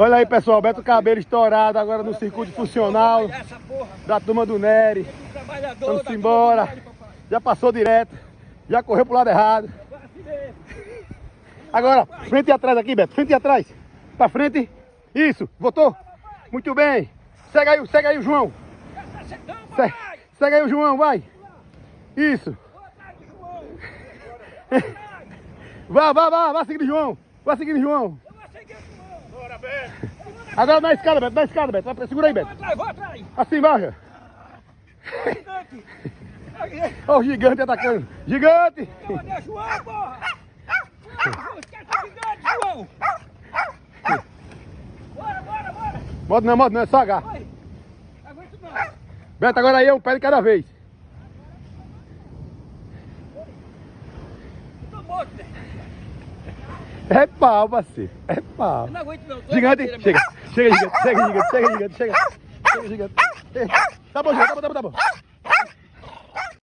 Olha aí, pessoal, Beto Cabelo estourado agora no circuito funcional da turma do Nery. Vamos embora. Já passou direto. Já correu pro lado errado. Agora, frente e atrás aqui, Beto. Frente e atrás. Pra frente. Isso. Voltou? Muito bem. Segue aí o João. Segue aí o João, vai. Isso. Vá seguindo o João. Vai seguindo o João. Bora, Beto. Agora na escada, Beto. Vai, segura aí, Beto. Vou atrás. Assim, vai. Olha o gigante atacando. Gigante! Cadê João, porra? Esquece o gigante, João. Bora. Modo não, é só H. Vai. Aguento não. Beto, agora aí é um pé de cada vez. Tô morto, né? É pau, parceiro. É pau. Eu não aguento não. Gigante, chega, gigante. Chega, gigante. Tá bom, tá bom.